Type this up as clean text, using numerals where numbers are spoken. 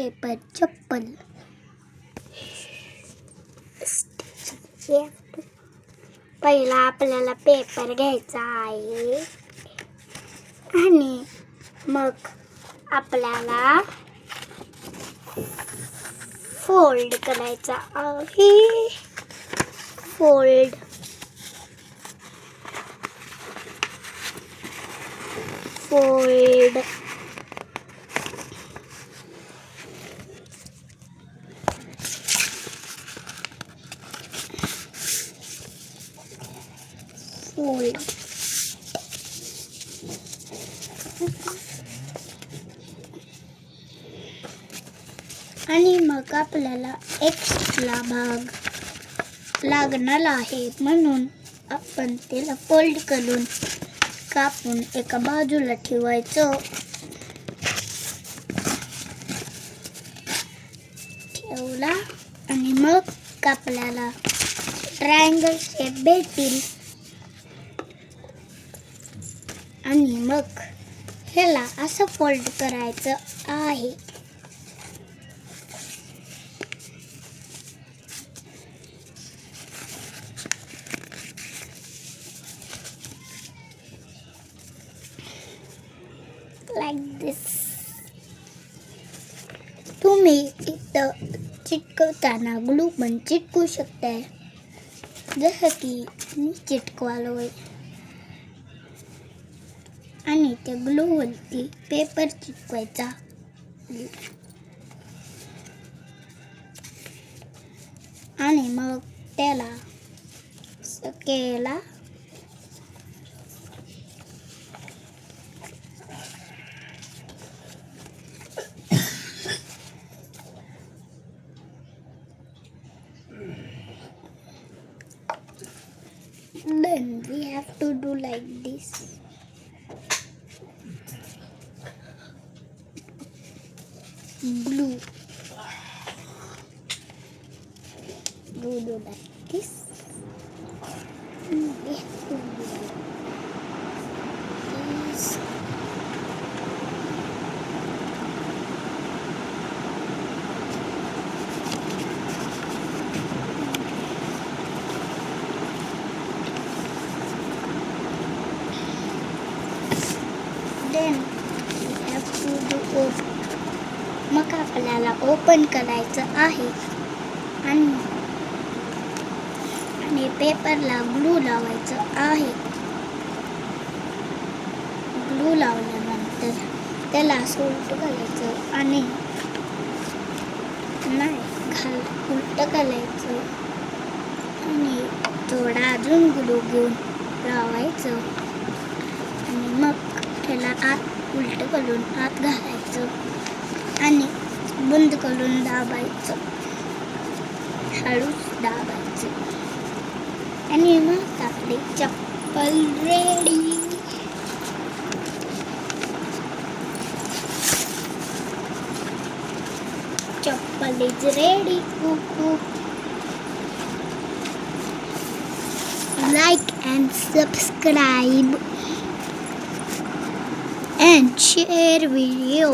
Paper चप्पल. पहिला आपल्याला पेपर घ्यायचा आहे आणि मग आपल्याला फोल्ड करायचा आहे. फोल्ड फोल्ड फोल्ड आणि मग आपल्याला एक्स्ट्रा भाग लागणार आहे म्हणून आपण त्याला फोल्ड करून कापून एका बाजूला ठेवायचं. ठेवला आणि मग आपल्याला ट्रायंगल शेप भेटेल आणि मग ह्याला असं फोल्ड करायचं आहे. लाईक दिस. तुम्ही इथं चिटकवताना ग्लू पण चिटकू शकताय, जसं की मी चिटकवालोय. आणि त्या ग्लूवरती पेपर चिटकवायचा आणि मग त्याला केला then we have to do like this. Glue. Do like this. We have to do like this. Then we have to do open. मग आपल्याला ओपन करायचं आहे आणि पेपरला ग्लू लावायचं आहे. ग्लू लावल्यानंतर त्याला उलट घालायचं आणि उलट घालायचं आणि थोडा अजून ग्लू घेऊन लावायचं आणि मग त्याला आत उलट करून आत घालायचं आणि बंद करून दाबायचं, हळूच दाबायचं आणि मग आपली चप्पल रेडी. चप्पल is ready. Like and subscribe and share video.